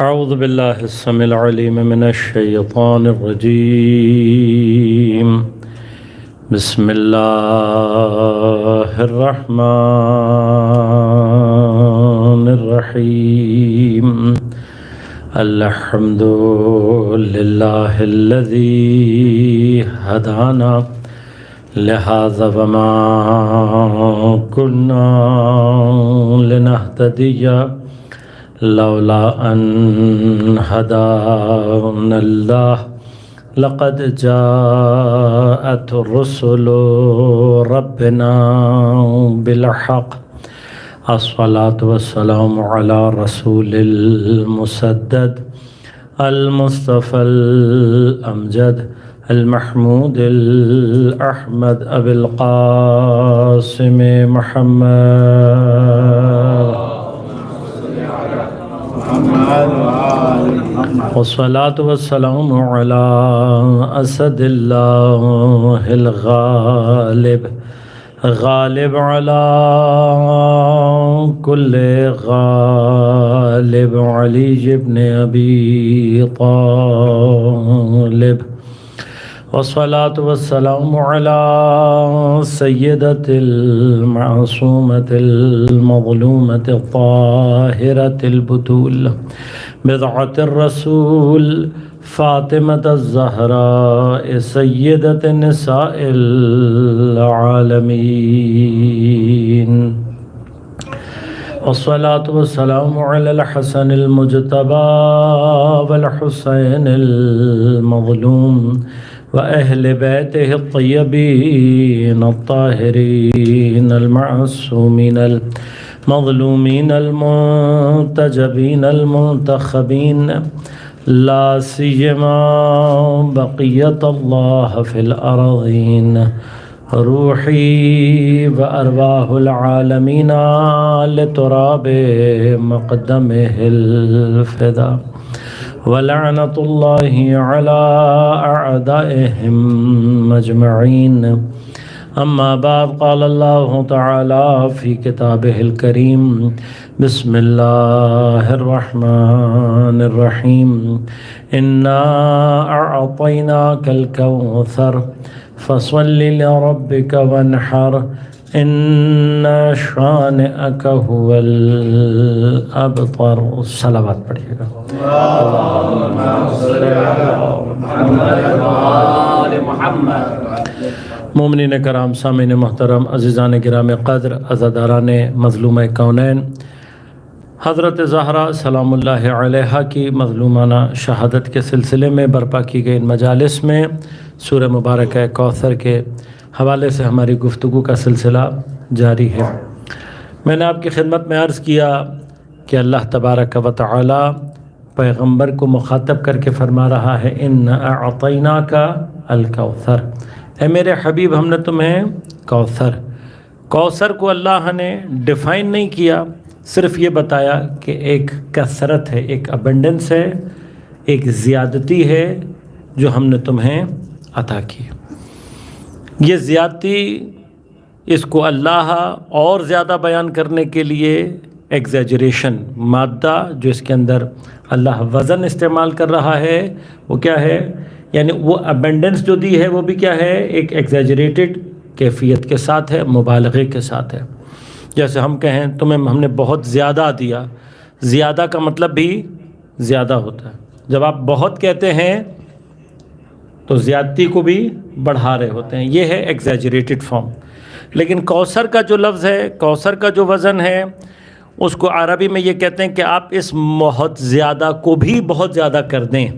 أعوذ بالله السميع العليم من الشيطان الرجيم. بسم الله الرحمن الرحيم. الحمد لله الذي هدانا لهذا وما كنا لنهتدي لولا أن هدانا الله لقد جاءت رسل ربنا بالحق. الصلاة والسلام على رسول المسدد المصطفى الأمجد المحمود الأحمد أبي القاسم محمد والصلاة والسلام على أسد الله الغالب غالب على كل غالب علي بن أبي طالب. والصلاة والسلام على سيدة المعصومة المظلومة الطاهرة البتول بضعة الرسول فاطمة الزهراء سيدة نساء العالمين. والصلاة والسلام على الحسن المجتبى والحسين المظلوم وأهل بيته الطيبين الطاهرين المعصومين المظلومين المنتجبين المنتخبين لا سيما بقية الله في الأرضين روحي وأرواح العالمين لتراب مقدمه الفدا. ولعنة الله على أعدائهم أجمعين. أما بعد قال الله تعالى في كتابه الكريم بسم الله الرحمن الرحيم. إنا أعطيناك الكوثر فصل لربك وانحر إن شانئك هو الأبتر. صلوات پڑھیے گا. اللهم صل على محمد وآل محمد. مومنین کرام، سامعین محترم، عزیزان گرام قدر، عزاداران مظلومہ کونین، حضرت زہرا سلام اللہ علیہا کی مظلومانہ شہادت کے سلسلے میں برپا کی گئی ان مجالس میں سورہ مبارکہ کوثر کے حوالے سے ہماری گفتگو کا سلسلہ جاری ہے. میں نے آپ کی خدمت میں عرض کیا کہ اللہ تبارک و تعالی پیغمبر کو مخاطب کر کے فرما رہا ہے ان اعطیناک الکوثر، اے میرے حبیب ہم نے تمہیں کوثر کو اللہ نے ڈیفائن نہیں کیا، صرف یہ بتایا کہ ایک کثرت ہے، ایک ابنڈنس ہے، ایک زیادتی ہے جو ہم نے تمہیں عطا کی. یہ زیادتی اس کو اللہ اور زیادہ بیان کرنے کے لیے ایگزیجریشن مادہ جو اس کے اندر اللہ وزن استعمال کر رہا ہے وہ کیا ہے، یعنی وہ ابنڈنس جو دی ہے وہ بھی کیا ہے، ایک ایگزیجریٹڈ کیفیت کے ساتھ ہے، مبالغے کے ساتھ ہے. جیسے ہم کہیں تمہیں ہم نے بہت زیادہ دیا، زیادہ کا مطلب بھی زیادہ ہوتا ہے. جب آپ بہت کہتے ہیں تو زیادتی کو بھی بڑھا رہے ہوتے ہیں، یہ ہے ایگزیجریٹڈ فارم. لیکن کوثر کا جو لفظ ہے، کوثر کا جو وزن ہے، اس کو عربی میں یہ کہتے ہیں کہ آپ اس بہت زیادہ کو بھی بہت زیادہ کر دیں.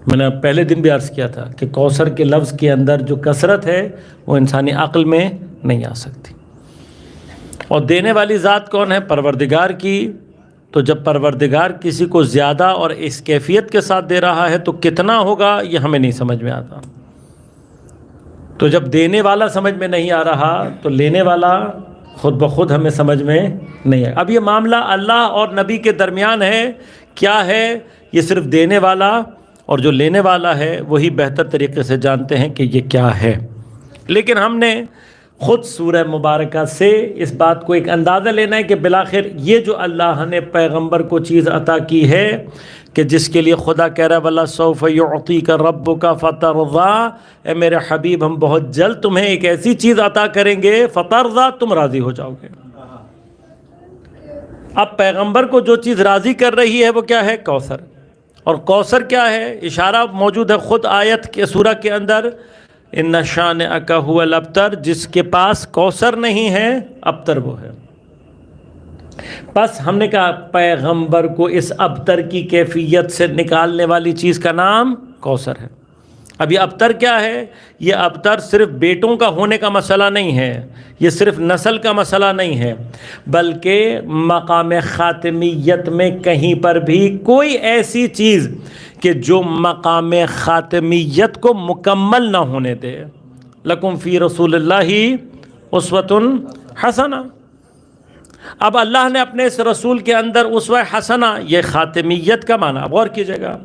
میں نے پہلے دن بھی عرض کیا تھا کہ کوثر کے لفظ کے اندر جو کثرت ہے وہ انسانی عقل میں نہیں آ سکتی. اور دینے والی ذات کون ہے؟ پروردگار کی. تو جب پروردگار کسی کو زیادہ اور اس کیفیت کے ساتھ دے رہا ہے تو کتنا ہوگا یہ ہمیں نہیں سمجھ میں آتا. تو جب دینے والا سمجھ میں نہیں آ رہا تو لینے والا خود بخود ہمیں سمجھ میں نہیں آئے. اب یہ معاملہ اللہ اور نبی کے درمیان ہے. کیا ہے؟ یہ صرف دینے والا اور جو لینے والا ہے وہی بہتر طریقے سے جانتے ہیں کہ یہ کیا ہے. لیکن ہم نے خود سورہ مبارکہ سے اس بات کو ایک اندازہ لینا ہے کہ بالآخر یہ جو اللہ نے پیغمبر کو چیز عطا کی ہے کہ جس کے لیے خدا کہہ رہا ہے وَلَسَوْفَ يُعْطِيكَ رَبُّكَ فَتَرْضَىٰ، اے میرے حبیب ہم بہت جلد تمہیں ایک ایسی چیز عطا کریں گے فترضیٰ، تم راضی ہو جاؤ گے۔ اب پیغمبر کو جو چیز راضی کر رہی ہے وہ کیا ہے؟ کوثر۔ اور کوثر کیا ہے؟ اشارہ موجود ہے خود آیت کے سورہ کے اندر، ان شانئک ھو الابتر، جس کے پاس کوثر نہیں ہے ابتر وہ ہے۔ بس ہم نے کہا پیغمبر کو اس ابتر کی کیفیت سے نکالنے والی چیز کا نام کوثر ہے۔ اب یہ ابتر کیا ہے؟ یہ ابتر صرف بیٹوں کا ہونے کا مسئلہ نہیں ہے، یہ صرف نسل کا مسئلہ نہیں ہے، بلکہ مقام خاتمیت میں کہیں پر بھی کوئی ایسی چیز کہ جو مقام خاتمیت کو مکمل نہ ہونے دے۔ لکم فی رسول اللہ اسوۃ حسنہ۔ اب اللہ نے اپنے اس رسول کے اندر اسوہ حسنہ، یہ خاتمیت کا معنی، غور کیجئے گا،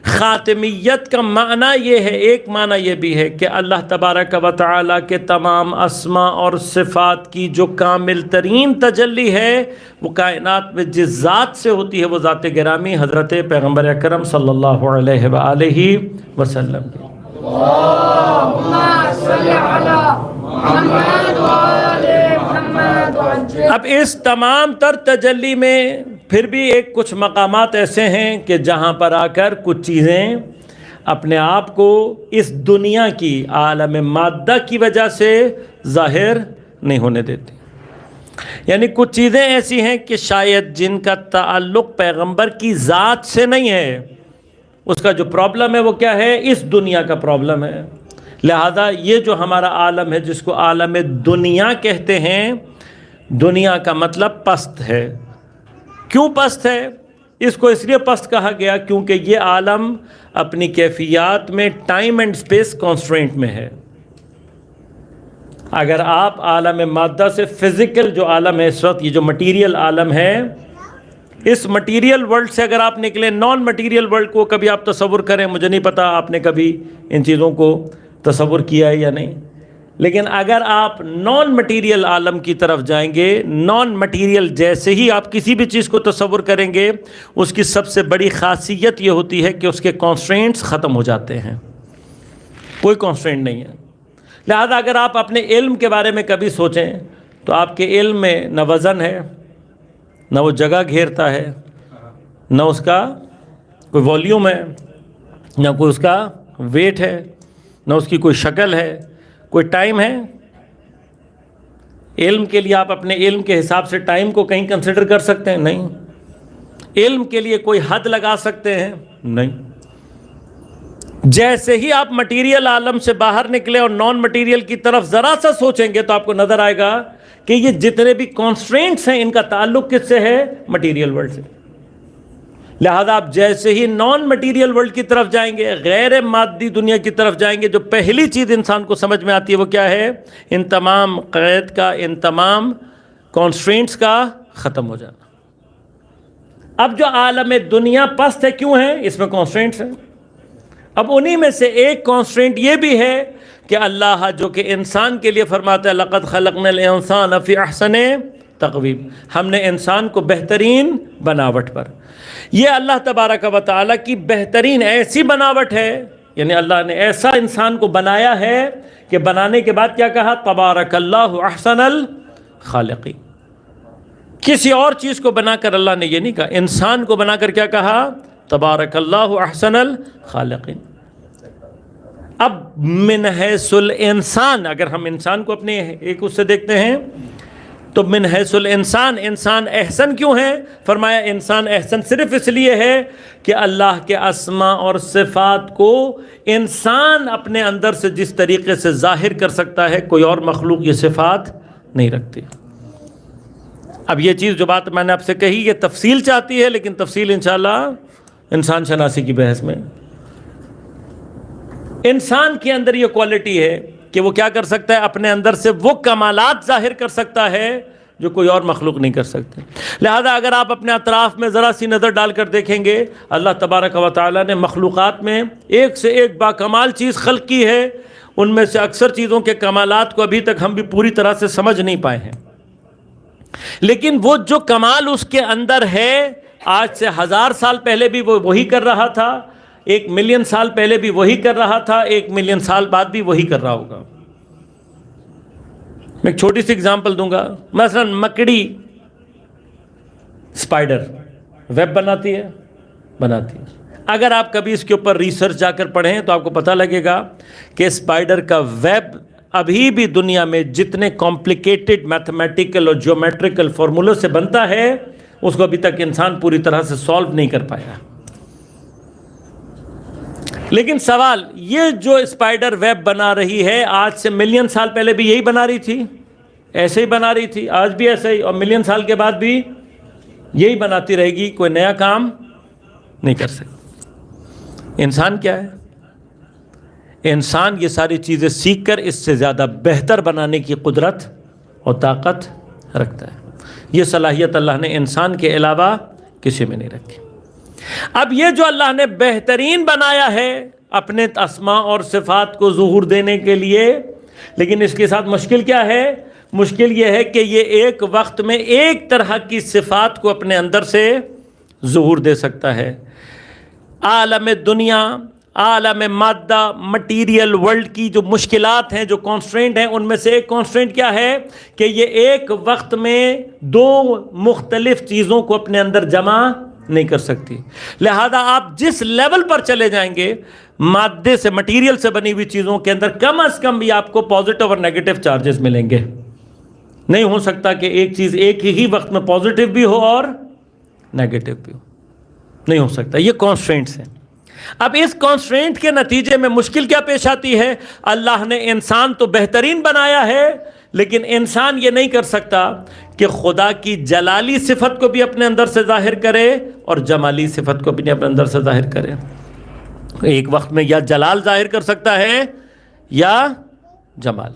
خاتمیت کا معنی یہ ہے، ایک معنی یہ بھی ہے کہ اللہ تبارک و تعالیٰ کے تمام اسماء اور صفات کی جو کامل ترین تجلی ہے وہ کائنات میں جس ذات سے ہوتی ہے وہ ذات گرامی حضرت پیغمبر اکرم صلی اللہ علیہ وآلہ وسلم کی۔ اب اس تمام تر تجلی میں پھر بھی ایک کچھ مقامات ایسے ہیں کہ جہاں پر آ کر کچھ چیزیں اپنے آپ کو اس دنیا کی عالم مادہ کی وجہ سے ظاہر نہیں ہونے دیتی، یعنی کچھ چیزیں ایسی ہیں کہ شاید جن کا تعلق پیغمبر کی ذات سے نہیں ہے، اس کا جو پرابلم ہے وہ کیا ہے؟ اس دنیا کا پرابلم ہے۔ لہذا یہ جو ہمارا عالم ہے جس کو عالم دنیا کہتے ہیں، دنیا کا مطلب پست ہے۔ کیوں پست ہے؟ اس کو اس لیے پست کہا گیا کیونکہ یہ عالم اپنی کیفیات میں ٹائم اینڈ سپیس کانسٹرینٹ میں ہے۔ اگر آپ عالم مادہ سے فزیکل جو عالم ہے اس وقت، یہ جو مٹیریل عالم ہے، اس مٹیریل ورلڈ سے اگر آپ نکلیں نان مٹیریل ورلڈ کو کبھی آپ تصور کریں، مجھے نہیں پتا آپ نے کبھی ان چیزوں کو تصور کیا ہے یا نہیں، لیکن اگر آپ نان مٹیریل عالم کی طرف جائیں گے، نان مٹیریل جیسے ہی آپ کسی بھی چیز کو تصور کریں گے، اس کی سب سے بڑی خاصیت یہ ہوتی ہے کہ اس کے کانسٹرینٹس ختم ہو جاتے ہیں، کوئی کانسٹرینٹ نہیں ہے۔ لہذا اگر آپ اپنے علم کے بارے میں کبھی سوچیں تو آپ کے علم میں نہ وزن ہے، نہ وہ جگہ گھیرتا ہے، نہ اس کا کوئی والیوم ہے، نہ کوئی اس کا ویٹ ہے، نہ اس کی کوئی شکل ہے، کوئی ٹائم ہے۔ علم کے لیے آپ اپنے علم کے حساب سے ٹائم کو کہیں کنسیڈر کر سکتے ہیں؟ نہیں۔ علم کے لیے کوئی حد لگا سکتے ہیں؟ نہیں۔ جیسے ہی آپ مٹیریل عالم سے باہر نکلے اور نان مٹیریل کی طرف ذرا سا سوچیں گے تو آپ کو نظر آئے گا کہ یہ جتنے بھی کانسٹرینٹس ہیں ان کا تعلق کس سے ہے؟ مٹیریل ورلڈ سے۔ لہذا آپ جیسے ہی نان مٹیریل ورلڈ کی طرف جائیں گے، غیر مادی دنیا کی طرف جائیں گے، جو پہلی چیز انسان کو سمجھ میں آتی ہے وہ کیا ہے؟ ان تمام قید کا، ان تمام کانسٹرینٹس کا ختم ہو جانا۔ اب جو عالم دنیا پست ہے کیوں ہے؟ اس میں کانسٹرینٹس ہیں۔ اب انہی میں سے ایک کانسٹرینٹ یہ بھی ہے کہ اللہ جو کہ انسان کے لیے فرماتا ہے لَقَدْ خَلَقْنَا الْإِنسَانَ فِي أَحْسَنِ تقویم، ہم نے انسان کو بہترین بناوٹ پر۔ یہ اللہ تبارک و تعالیٰ کی بہترین ایسی بناوٹ ہے، یعنی اللہ نے ایسا انسان کو بنایا ہے کہ بنانے کے بعد کیا کہا؟ تبارک اللہ احسن الخالقین۔ کسی اور چیز کو بنا کر اللہ نے یہ نہیں کہا، انسان کو بنا کر کیا کہا؟ تبارک اللہ احسن الخالقین۔ اب من حیث الانسان، اگر ہم انسان کو اپنے ایک اس سے دیکھتے ہیں تو من حیث الانسان، انسان احسن کیوں ہے؟ فرمایا انسان احسن صرف اس لیے ہے کہ اللہ کے اسماء اور صفات کو انسان اپنے اندر سے جس طریقے سے ظاہر کر سکتا ہے کوئی اور مخلوق یہ صفات نہیں رکھتی۔ اب یہ چیز جو بات میں نے آپ سے کہی یہ تفصیل چاہتی ہے، لیکن تفصیل انشاءاللہ انسان شناسی کی بحث میں۔ انسان کے اندر یہ کوالٹی ہے کہ وہ کیا کر سکتا ہے؟ اپنے اندر سے وہ کمالات ظاہر کر سکتا ہے جو کوئی اور مخلوق نہیں کر سکتے۔ لہذا اگر آپ اپنے اطراف میں ذرا سی نظر ڈال کر دیکھیں گے، اللہ تبارک و تعالیٰ نے مخلوقات میں ایک سے ایک باکمال چیز خلق کی ہے، ان میں سے اکثر چیزوں کے کمالات کو ابھی تک ہم بھی پوری طرح سے سمجھ نہیں پائے ہیں، لیکن وہ جو کمال اس کے اندر ہے، آج سے 1000 سال پہلے بھی وہ وہی کر رہا تھا، 1 ملین سال پہلے بھی وہی کر رہا تھا، 1 ملین سال بعد بھی وہی کر رہا ہوگا۔ میں ایک چھوٹی سی اگزامپل دوں گا، مثلا مکڑی، اسپائڈر ویب بناتی ہے۔ اگر آپ کبھی اس کے اوپر ریسرچ جا کر پڑھیں تو آپ کو پتہ لگے گا کہ اسپائڈر کا ویب ابھی بھی دنیا میں جتنے کمپلیکیٹڈ میتھمیٹیکل اور جیومیٹریکل فارمولوں سے بنتا ہے، اس کو ابھی تک انسان پوری طرح سے سالو نہیں کر پایا۔ لیکن سوال یہ جو اسپائڈر ویب بنا رہی ہے، آج سے ملین سال پہلے بھی یہی بنا رہی تھی، ایسے ہی بنا رہی تھی، آج بھی ایسے ہی، اور ملین سال کے بعد بھی یہی بناتی رہے گی، کوئی نیا کام نہیں کر سکتی۔ انسان کیا ہے؟ انسان یہ ساری چیزیں سیکھ کر اس سے زیادہ بہتر بنانے کی قدرت اور طاقت رکھتا ہے۔ یہ صلاحیت اللہ نے انسان کے علاوہ کسی میں نہیں رکھی۔ اب یہ جو اللہ نے بہترین بنایا ہے اپنے اسماء اور صفات کو ظہور دینے کے لیے، لیکن اس کے ساتھ مشکل کیا ہے؟ مشکل یہ ہے کہ یہ ایک وقت میں ایک طرح کی صفات کو اپنے اندر سے ظہور دے سکتا ہے۔ عالم دنیا، عالم مادہ، مٹیریل ورلڈ کی جو مشکلات ہیں، جو کانسٹرینٹ ہیں، ان میں سے ایک کانسٹرینٹ کیا ہے کہ یہ ایک وقت میں 2 مختلف چیزوں کو اپنے اندر جمع نہیں کر سکتی۔ لہذا آپ جس لیول پر چلے جائیں گے، مادے سے، مٹیریل سے بنی ہوئی چیزوں کے اندر کم از کم بھی آپ کو پازیٹیو اور نیگیٹو چارجز ملیں گے۔ نہیں ہو سکتا کہ ایک چیز ایک ہی وقت میں پازیٹیو بھی ہو اور نیگیٹو بھی ہو، نہیں ہو سکتا۔ یہ کانسٹرینٹس ہیں۔ اب اس کانسٹرینٹ کے نتیجے میں مشکل کیا پیش آتی ہے؟ اللہ نے انسان تو بہترین بنایا ہے، لیکن انسان یہ نہیں کر سکتا کہ خدا کی جلالی صفت کو بھی اپنے اندر سے ظاہر کرے اور جمالی صفت کو بھی اپنے اندر سے ظاہر کرے۔ ایک وقت میں یا جلال ظاہر کر سکتا ہے یا جمال۔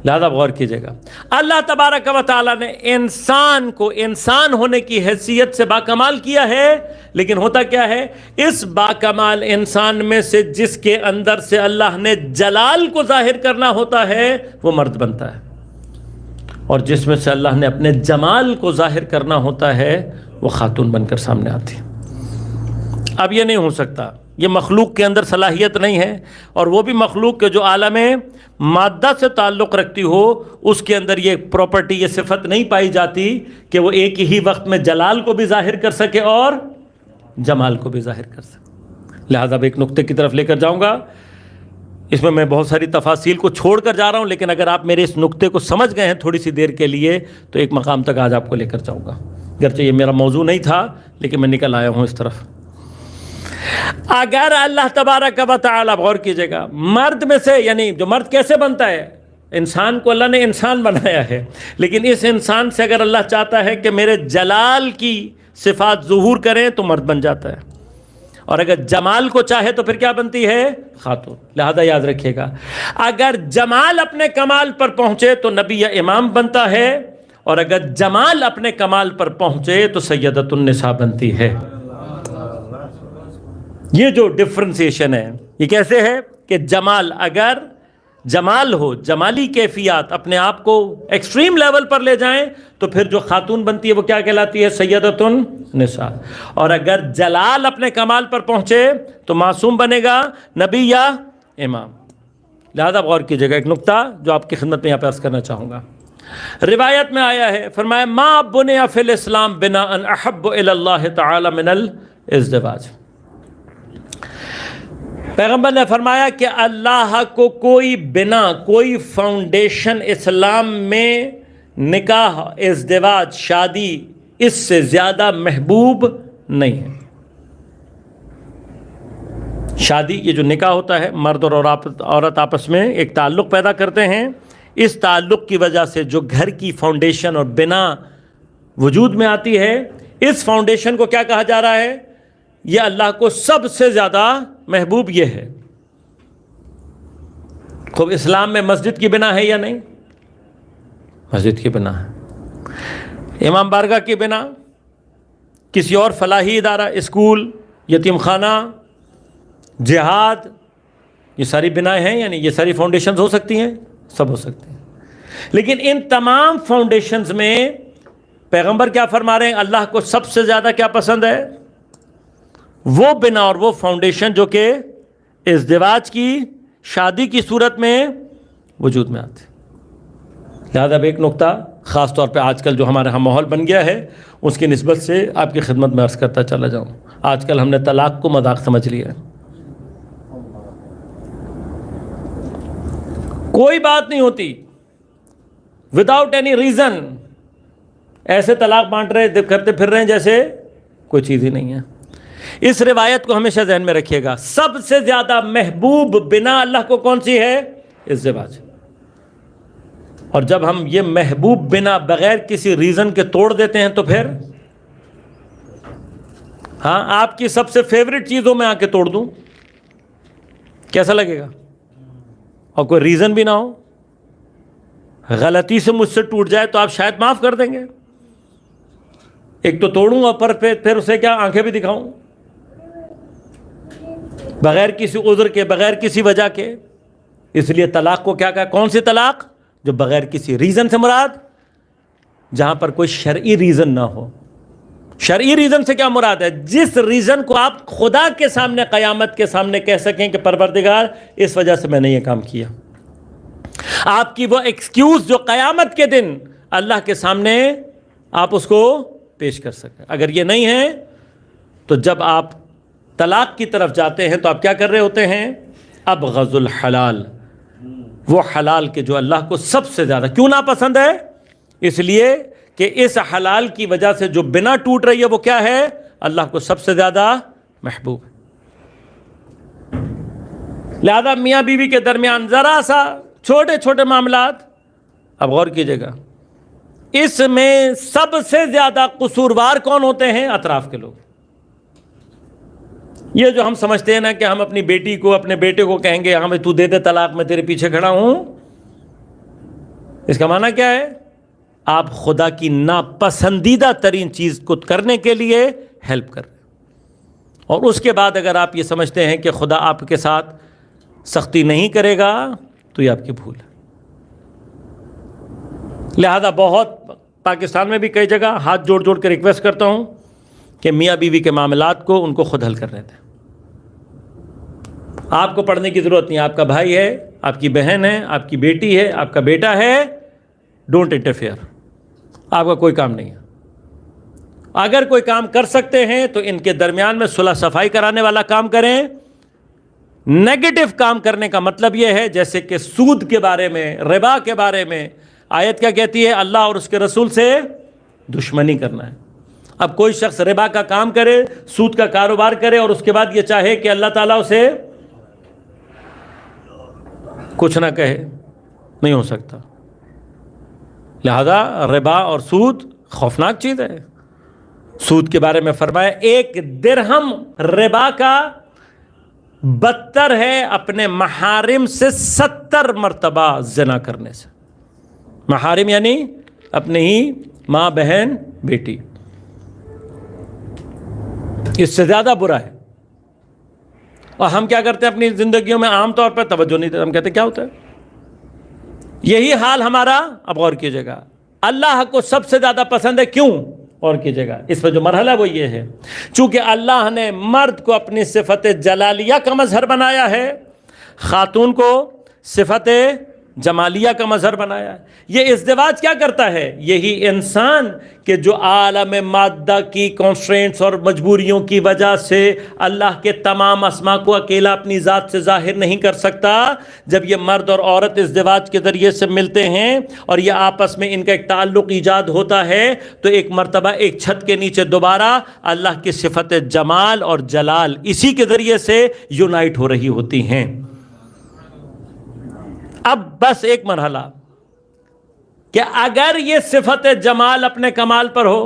لہذا غور کیجئے گا، اللہ تبارک و تعالیٰ نے انسان کو انسان ہونے کی حیثیت سے باکمال کیا ہے، لیکن ہوتا کیا ہے؟ اس باکمال انسان میں سے جس کے اندر سے اللہ نے جلال کو ظاہر کرنا ہوتا ہے وہ مرد بنتا ہے، اور جس میں سے اللہ نے اپنے جمال کو ظاہر کرنا ہوتا ہے وہ خاتون بن کر سامنے آتی ہے۔ اب یہ نہیں ہو سکتا، یہ مخلوق کے اندر صلاحیت نہیں ہے، اور وہ بھی مخلوق کے جو عالم مادہ سے تعلق رکھتی ہو، اس کے اندر یہ پراپرٹی، یہ صفت نہیں پائی جاتی کہ وہ ایک ہی وقت میں جلال کو بھی ظاہر کر سکے اور جمال کو بھی ظاہر کر سکے۔ لہذا ایک نقطے کی طرف لے کر جاؤں گا، اس میں میں بہت ساری تفاصیل کو چھوڑ کر جا رہا ہوں، لیکن اگر آپ میرے اس نقطے کو سمجھ گئے ہیں تھوڑی سی دیر کے لیے تو ایک مقام تک آج آپ کو لے کر جاؤں گا، گرچہ یہ میرا موضوع نہیں تھا لیکن میں نکل آیا ہوں اس طرف۔ اگر اللہ تبارک و تعالی، غور کیجئے گا، مرد میں سے، یعنی جو مرد کیسے بنتا ہے؟ انسان کو اللہ نے انسان بنایا ہے، لیکن اس انسان سے اگر اللہ چاہتا ہے کہ میرے جلال کی صفات ظہور کریں تو مرد بن جاتا ہے، اور اگر جمال کو چاہے تو پھر کیا بنتی ہے؟ خاتون۔ لہذا یاد رکھیے گا، اگر جمال اپنے کمال پر پہنچے تو نبی یا امام بنتا ہے، اور اگر جمال اپنے کمال پر پہنچے تو سیدۃ النساء بنتی ہے۔ یہ جو ڈفرنسیشن ہے، یہ کیسے ہے کہ جمال، اگر جمال ہو، جمالی کیفیات اپنے آپ کو ایکسٹریم لیول پر لے جائیں تو پھر جو خاتون بنتی ہے وہ کیا کہلاتی ہے؟ سیدۃ النساء۔ اور اگر جلال اپنے کمال پر پہنچے تو معصوم بنے گا، نبی یا امام۔ لہذا غور کیجئے گا، ایک نقطہ جو آپ کی خدمت میں یہاں پہ عرض کرنا چاہوں گا۔ روایت میں آیا ہے، فرمایا ما بنی فی الاسلام بناء احب الی اللہ تعالی من الازدواج۔ پیغمبر نے فرمایا کہ اللہ کو کوئی بنا، کوئی فاؤنڈیشن اسلام میں نکاح، ازدواج، شادی، اس سے زیادہ محبوب نہیں ہے۔ شادی، یہ جو نکاح ہوتا ہے، مرد اور عورت آپس میں ایک تعلق پیدا کرتے ہیں، اس تعلق کی وجہ سے جو گھر کی فاؤنڈیشن اور بنا وجود میں آتی ہے، اس فاؤنڈیشن کو کیا کہا جا رہا ہے؟ یہ اللہ کو سب سے زیادہ محبوب یہ ہے۔ خوب، اسلام میں مسجد کی بنا ہے یا نہیں؟ مسجد کی بنا ہے، امام بارگاہ کی بنا، کسی اور فلاحی ادارہ، اسکول، یتیم خانہ، جہاد، یہ ساری بنائیں ہیں، یعنی یہ ساری فاؤنڈیشنز ہو سکتی ہیں، سب ہو سکتی ہیں، لیکن ان تمام فاؤنڈیشنز میں پیغمبر کیا فرما رہے ہیں؟ اللہ کو سب سے زیادہ کیا پسند ہے؟ وہ بنا اور وہ فاؤنڈیشن جو کہ ازدواج کی، شادی کی صورت میں وجود میں آتے. لہذا ایک نقطہ خاص طور پہ آج کل جو ہمارے ہاں ماحول بن گیا ہے اس کی نسبت سے آپ کی خدمت میں عرض کرتا چلا جاؤں. آج کل ہم نے طلاق کو مذاق سمجھ لیا ہے. کوئی بات نہیں ہوتی وداؤٹ اینی ریزن، ایسے طلاق بانٹ رہے کرتے پھر رہے ہیں جیسے کوئی چیز ہی نہیں ہے. اس روایت کو ہمیشہ ذہن میں رکھیے گا. سب سے زیادہ محبوب بنا اللہ کو کون سی ہے؟ ازدواج. اور جب ہم یہ محبوب بنا بغیر کسی ریزن کے توڑ دیتے ہیں تو پھر ہاں آپ کی سب سے فیوریٹ چیزوں میں آ کے توڑ دوں، کیسا لگے گا؟ اور کوئی ریزن بھی نہ ہو، غلطی سے مجھ سے ٹوٹ جائے تو آپ شاید معاف کر دیں گے. ایک تو توڑوں اور پھر اسے کیا آنکھیں بھی دکھاؤں بغیر کسی عذر کے، بغیر کسی وجہ کے. اس لیے طلاق کو کیا کہا؟ کون سی طلاق؟ جو بغیر کسی ریزن سے مراد، جہاں پر کوئی شرعی ریزن نہ ہو. شرعی ریزن سے کیا مراد ہے؟ جس ریزن کو آپ خدا کے سامنے، قیامت کے سامنے کہہ سکیں کہ پروردگار اس وجہ سے میں نے یہ کام کیا. آپ کی وہ ایکسکیوز جو قیامت کے دن اللہ کے سامنے آپ اس کو پیش کر سکیں. اگر یہ نہیں ہے تو جب آپ طلاق کی طرف جاتے ہیں تو آپ کیا کر رہے ہوتے ہیں؟ ابغض الحلال، وہ حلال کے جو اللہ کو سب سے زیادہ کیوں ناپسند ہے؟ اس لیے کہ اس حلال کی وجہ سے جو بنا ٹوٹ رہی ہے وہ کیا ہے؟ اللہ کو سب سے زیادہ محبوب ہے. لہذا میاں بیوی کے درمیان ذرا سا چھوٹے چھوٹے معاملات، اب غور کیجئے گا، اس میں سب سے زیادہ قصوروار کون ہوتے ہیں؟ اطراف کے لوگ. یہ جو ہم سمجھتے ہیں نا کہ ہم اپنی بیٹی کو، اپنے بیٹے کو کہیں گے ہاں بھائی تو دے دے طلاق، میں تیرے پیچھے کھڑا ہوں، اس کا معنی کیا ہے؟ آپ خدا کی ناپسندیدہ ترین چیز کو کرنے کے لیے ہیلپ کر رہے ہیں. اور اس کے بعد اگر آپ یہ سمجھتے ہیں کہ خدا آپ کے ساتھ سختی نہیں کرے گا تو یہ آپ کی بھول ہے. لہذا بہت پاکستان میں بھی کئی جگہ ہاتھ جوڑ جوڑ کے ریکویسٹ کرتا ہوں کہ میاں بیوی کے معاملات کو ان کو خود حل کرنے دیں. آپ کو پڑھنے کی ضرورت نہیں. آپ کا بھائی ہے، آپ کی بہن ہے، آپ کی بیٹی ہے، آپ کا بیٹا ہے، ڈونٹ انٹرفیئر. آپ کا کوئی کام نہیں ہے. اگر کوئی کام کر سکتے ہیں تو ان کے درمیان میں صلح صفائی کرانے والا کام کریں. نیگیٹو کام کرنے کا مطلب یہ ہے جیسے کہ سود کے بارے میں، ربا کے بارے میں آیت کیا کہتی ہے؟ اللہ اور اس کے رسول سے دشمنی کرنا ہے. اب کوئی شخص ربا کا کام کرے، سود کا کاروبار کرے اور اس کے بعد یہ چاہے کہ اللہ تعالیٰ اسے کچھ نہ کہے، نہیں ہو سکتا. لہذا ربا اور سود خوفناک چیز ہے. سود کے بارے میں فرمایا 1 درہم ربا کا بدتر ہے اپنے محارم سے 70 مرتبہ زنا کرنے سے. محارم یعنی اپنے ہی ماں، بہن، بیٹی. اس سے زیادہ برا ہے. اور ہم کیا کرتے ہیں اپنی زندگیوں میں؟ عام طور پر توجہ نہیں دیتے. ہم کہتے ہیں کیا ہوتا ہے؟ یہی حال ہمارا. اب غور کیجئے گا، اللہ کو سب سے زیادہ پسند ہے. کیوں؟ غور کیجئے گا. اس میں جو مرحلہ وہ یہ ہے، چونکہ اللہ نے مرد کو اپنی صفت جلالیہ کا مظہر بنایا ہے، خاتون کو صفت جمالیہ کا مظہر بنایا ہے. یہ ازدواج کیا کرتا ہے؟ یہی انسان کہ جو عالم مادہ کی کانسٹرینٹس اور مجبوریوں کی وجہ سے اللہ کے تمام اسماء کو اکیلا اپنی ذات سے ظاہر نہیں کر سکتا، جب یہ مرد اور عورت ازدواج کے ذریعے سے ملتے ہیں اور یہ آپس میں ان کا ایک تعلق ایجاد ہوتا ہے تو ایک مرتبہ ایک چھت کے نیچے دوبارہ اللہ کی صفت جمال اور جلال اسی کے ذریعے سے یونائٹ ہو رہی ہوتی ہیں. اب بس ایک مرحلہ کہ اگر یہ صفت جمال اپنے کمال پر ہو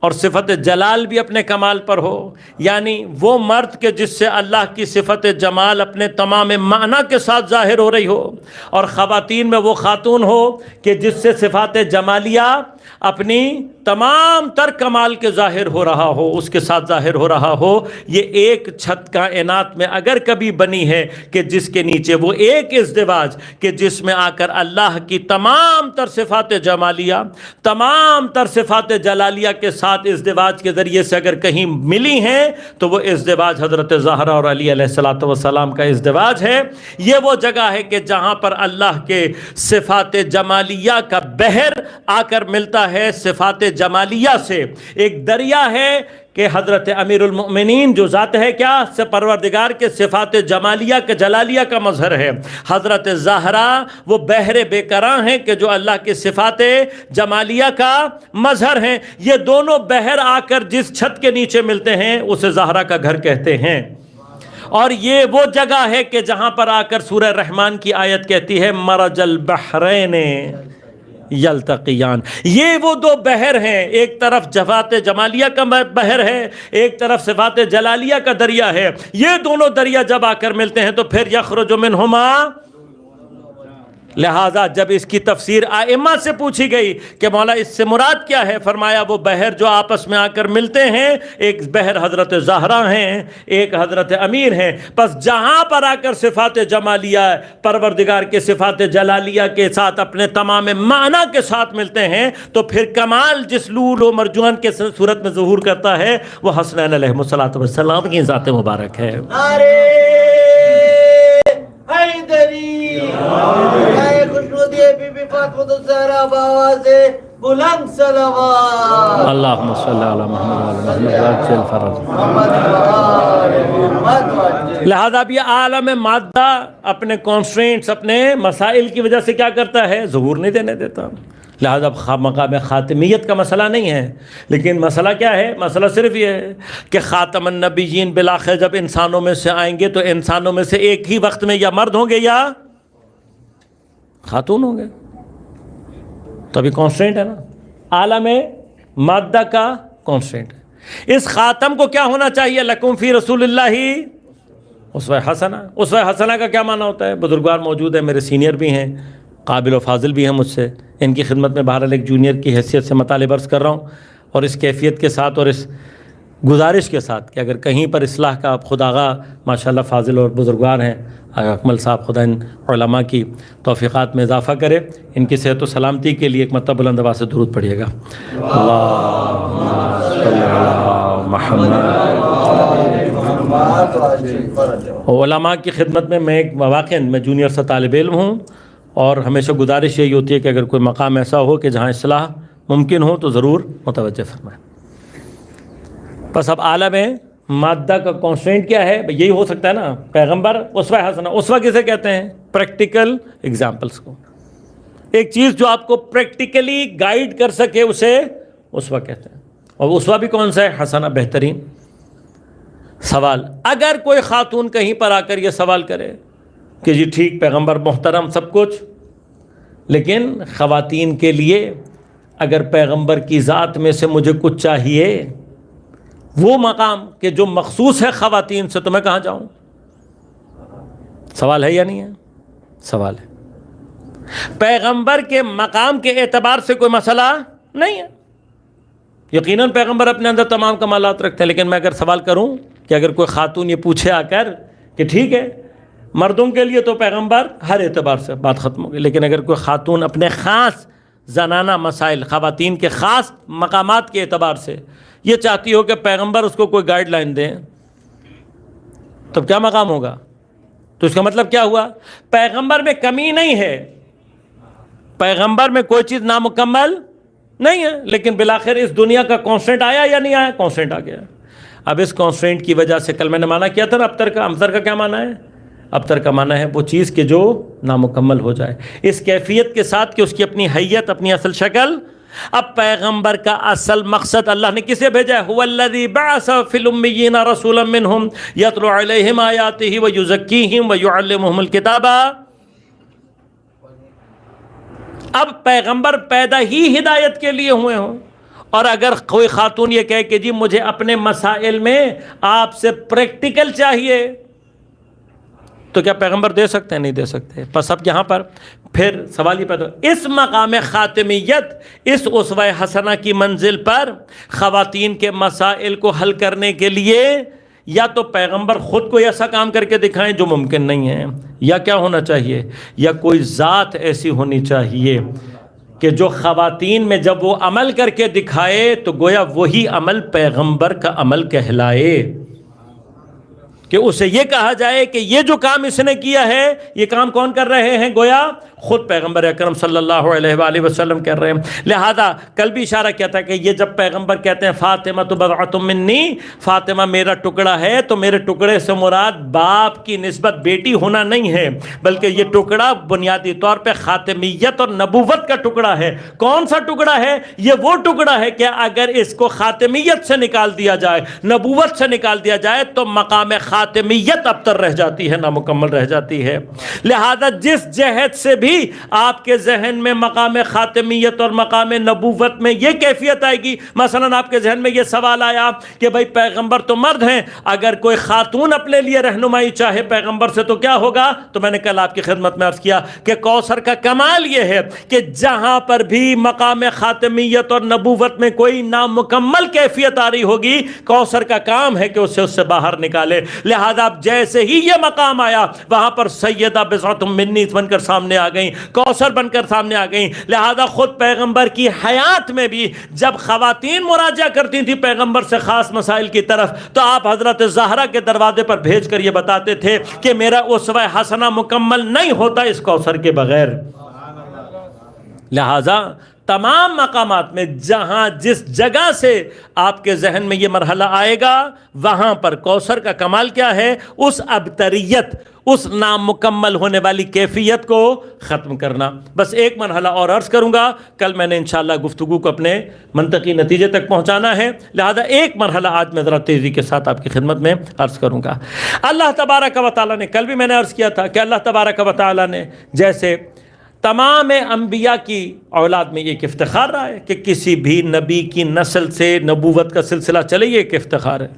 اور صفت جلال بھی اپنے کمال پر ہو، یعنی وہ مرد کے جس سے اللہ کی صفت جمال اپنے تمام معنی کے ساتھ ظاہر ہو رہی ہو، اور خواتین میں وہ خاتون ہو کہ جس سے صفات جمالیہ اپنی تمام تر کمال کے ظاہر ہو رہا ہو، اس کے ساتھ ظاہر ہو رہا ہو، یہ ایک چھت کائنات میں اگر کبھی بنی ہے کہ جس کے نیچے وہ ایک ازدواج کہ جس میں آ کر اللہ کی تمام تر صفات جمالیہ، تمام تر صفات جلالیہ کے ساتھ ازدواج کے ذریعے سے اگر کہیں ملی ہیں تو وہ ازدواج حضرت زہرا اور علی علیہ الصلوۃ والسلام کا ازدواج ہے۔ یہ وہ جگہ ہے کہ جہاں پر اللہ کے صفات جمالیہ کا بحر آ کر ملتا ہے صفات جمالیہ سے۔ ایک دریا ہے کہ حضرت امیر المؤمنین جو ذات ہے کیا سے پروردگار کے صفات جمالیہ کے جلالیہ کا مظہر ہے، حضرت زہرا وہ بحر بے کراں ہیں کہ جو اللہ کے صفات جمالیہ کا مظہر ہیں۔ یہ دونوں بحر آ کر جس چھت کے نیچے ملتے ہیں اسے زہرا کا گھر کہتے ہیں، اور یہ وہ جگہ ہے کہ جہاں پر آ کر سورہ رحمان کی آیت کہتی ہے مرج البحرین یلتقیان۔ یہ وہ دو بحر ہیں، ایک طرف صفات جمالیہ کا بحر ہے، ایک طرف صفات جلالیہ کا دریا ہے۔ یہ دونوں دریا جب آ کر ملتے ہیں تو پھر یخرج منہما، لہذا جب اس کی تفسیر ائمہ سے پوچھی گئی کہ مولا اس سے مراد کیا ہے، فرمایا وہ بحر جو آپس میں آ کر ملتے ہیں، ایک بحر حضرت زہرا ہیں، ایک حضرت امیر ہیں۔ پس جہاں پر آ کر صفات جمالیہ پروردگار کے صفات جلالیہ کے ساتھ اپنے تمام معنی کے ساتھ ملتے ہیں تو پھر کمال جس لول و مرجان کے صورت میں ظہور کرتا ہے وہ حسنین علیہ الصلوۃ والسلام کی ذات مبارک ہے۔ بلند صلوات اللہم صلی علی محمد۔ لہذا اب یہ عالم مادہ اپنے کانسٹرینٹس، اپنے مسائل کی وجہ سے کیا کرتا ہے؟ ظہور نہیں دینے دیتا۔ لہذا اب مقام خاتمیت کا مسئلہ نہیں ہے، لیکن مسئلہ کیا ہے؟ مسئلہ صرف یہ ہے کہ خاتم النبیین بالآخر جب انسانوں میں سے آئیں گے تو انسانوں میں سے ایک ہی وقت میں یا مرد ہوں گے یا خاتون ہوں گے۔ تو ابھی کانسٹرینٹ ہے نا، عالم مادہ کا کانسٹرینٹ ہے۔ اس خاتم کو کیا ہونا چاہیے؟ لکم فی رسول اللہ اسوہ حسنہ۔ اسوہ حسنہ کا کیا معنی ہوتا ہے؟ بزرگوار موجود ہیں، میرے سینئر بھی ہیں، قابل و فاضل بھی ہیں مجھ سے، ان کی خدمت میں بہرحال ایک جونیئر کی حیثیت سے مطالب عرض کر رہا ہوں، اور اس کیفیت کے ساتھ اور اس گزارش کے ساتھ کہ اگر کہیں پر اصلاح کا خداغا ماشاءاللہ فاضل اور بزرگوار ہیں، اکمل صاحب خدا ان علماء کی توفیقات میں اضافہ کرے، ان کی صحت و سلامتی کے لیے ایک مرتبہ بلند آواز سے درود پڑھیے گا۔ اللہم صلی علی محمد۔ علماء کی خدمت میں ایک واقعاً میں جونیئر سا طالب علم ہوں، اور ہمیشہ گزارش یہی ہوتی ہے کہ اگر کوئی مقام ایسا ہو کہ جہاں اصلاح ممکن ہو تو ضرور متوجہ فرمائیں۔ بس اب عالم مادہ کا کانسٹرینٹ کیا ہے؟ یہی ہو سکتا ہے نا، پیغمبر اسوہ حسنہ۔ اسوہ کسے کہتے ہیں؟ پریکٹیکل ایگزامپلس کو، ایک چیز جو آپ کو پریکٹیکلی گائیڈ کر سکے اسے اسوہ کہتے ہیں۔ اور اسوہ بھی کون سا ہے؟ حسنہ، بہترین۔ سوال، اگر کوئی خاتون کہیں پر آ کر یہ سوال کرے کہ جی ٹھیک پیغمبر محترم سب کچھ، لیکن خواتین کے لیے اگر پیغمبر کی ذات میں سے مجھے کچھ چاہیے، وہ مقام کہ جو مخصوص ہے خواتین سے، تو میں کہاں جاؤں؟ سوال ہے یا نہیں ہے؟ سوال ہے۔ پیغمبر کے مقام کے اعتبار سے کوئی مسئلہ نہیں ہے، یقیناً پیغمبر اپنے اندر تمام کمالات رکھتے ہیں، لیکن میں اگر سوال کروں کہ اگر کوئی خاتون یہ پوچھے آ کر کہ ٹھیک ہے مردوں کے لیے تو پیغمبر ہر اعتبار سے، بات ختم ہو گئی، لیکن اگر کوئی خاتون اپنے خاص زنانہ مسائل، خواتین کے خاص مقامات کے اعتبار سے یہ چاہتی ہو کہ پیغمبر اس کو کوئی گائیڈ لائن دیں، تو کیا مقام ہوگا؟ تو اس کا مطلب کیا ہوا؟ پیغمبر میں کمی نہیں ہے، پیغمبر میں کوئی چیز نامکمل نہیں ہے، لیکن بالآخر اس دنیا کا کانسٹرینٹ آیا یا نہیں آیا؟ کانسٹرینٹ آ گیا۔ اب اس کانسٹرینٹ کی وجہ سے کل میں نے مانا کیا تھا نا ابتر کا، امتر کا کیا مانا ہے؟ ابتر کا مانا ہے وہ چیز کہ جو نامکمل ہو جائے، اس کیفیت کے ساتھ کہ اس کی اپنی حیت، اپنی اصل شکل۔ اب پیغمبر کا اصل مقصد اللہ نے کسے بھیجا ہے؟ هو الذی بعث فی الامیین رسولا منہم یتلو علیہم آیاتہ ویزکیہم ویعلمہم الکتاب۔ اب پیغمبر پیدا ہی ہدایت کے لیے ہوئے ہوں، اور اگر کوئی خاتون یہ کہے کہ جی مجھے اپنے مسائل میں آپ سے پریکٹیکل چاہیے، تو کیا پیغمبر دے سکتے ہیں؟ نہیں دے سکتے. بس اب یہاں پر پھر سوال یہ پیدا ہو، اس مقام خاتمیت، اس اسوہ حسنہ کی منزل پر خواتین کے مسائل کو حل کرنے کے لیے یا تو پیغمبر خود کوئی ایسا کام کر کے دکھائیں جو ممکن نہیں ہے، یا کیا ہونا چاہیے، یا کوئی ذات ایسی ہونی چاہیے کہ جو خواتین میں جب وہ عمل کر کے دکھائے تو گویا وہی عمل پیغمبر کا عمل کہلائے، کہ اسے یہ کہا جائے کہ یہ جو کام اس نے کیا ہے یہ کام کون کر رہے ہیں؟ گویا خود پیغمبر اکرم صلی اللہ علیہ وآلہ وسلم کر رہے ہیں. لہذا کل بھی اشارہ کیا تھا کہ یہ جب پیغمبر کہتے ہیں فاطمہ تو بضعۃ منی، فاطمہ میرا ٹکڑا ہے، تو میرے ٹکڑے سے مراد باپ کی نسبت بیٹی ہونا نہیں ہے، بلکہ یہ ٹکڑا بنیادی طور پہ خاتمیت اور نبوت کا ٹکڑا ہے. کون سا ٹکڑا ہے؟ یہ وہ ٹکڑا ہے کہ اگر اس کو خاتمیت سے نکال دیا جائے، نبوت سے نکال دیا جائے تو مقام خاتمیت ابتر رہ جاتی ہے، نامکمل رہ جاتی ہے. لہذا جس جہت سے بھی آپ کے ذہن میں مقام خاتمیت اور مقام نبوت میں یہ کیفیت آئے گی، مثلا آپ کے ذہن میں یہ سوال آیا کہ بھائی پیغمبر تو مرد ہیں، اگر کوئی خاتون اپنے لیے رہنمائی چاہے پیغمبر سے تو کیا ہوگا؟ تو میں نے کل آپ کی خدمت میں عرض کیا کہ کوثر کا کمال یہ ہے کہ جہاں پر بھی مقام خاتمیت اور نبوت میں کوئی نامکمل کیفیت آ رہی ہوگی، کوثر کا کام ہے کہ اسے اس سے باہر نکالے. لہذا اب جیسے ہی یہ مقام آیا وہاں پر سیدہ بضعۃ منی بن کر سامنے آ گئیں، کوثر بن کر سامنے آ گئیں. لہذا خود پیغمبر کی حیات میں بھی جب خواتین مراجعہ کرتی تھیں پیغمبر سے خاص مسائل کی طرف، تو آپ حضرت زہرا کے دروازے پر بھیج کر یہ بتاتے تھے کہ میرا اسوہ حسنہ مکمل نہیں ہوتا اس کوثر کے بغیر. لہذا تمام مقامات میں جہاں جس جگہ سے آپ کے ذہن میں یہ مرحلہ آئے گا وہاں پر کوثر کا کمال کیا ہے؟ اس ابتریت، اس نامکمل ہونے والی کیفیت کو ختم کرنا. بس ایک مرحلہ اور عرض کروں گا، کل میں نے انشاءاللہ گفتگو کو اپنے منطقی نتیجے تک پہنچانا ہے، لہذا ایک مرحلہ آج میں ذرا تیزی کے ساتھ آپ کی خدمت میں عرض کروں گا. اللہ تبارک و تعالیٰ نے، کل بھی میں نے عرض کیا تھا کہ اللہ تبارک و تعالیٰ نے جیسے تمام انبیاء کی اولاد میں ایک افتخار رہا ہے کہ کسی بھی نبی کی نسل سے نبوت کا سلسلہ چلے، یہ ایک افتخار ہے،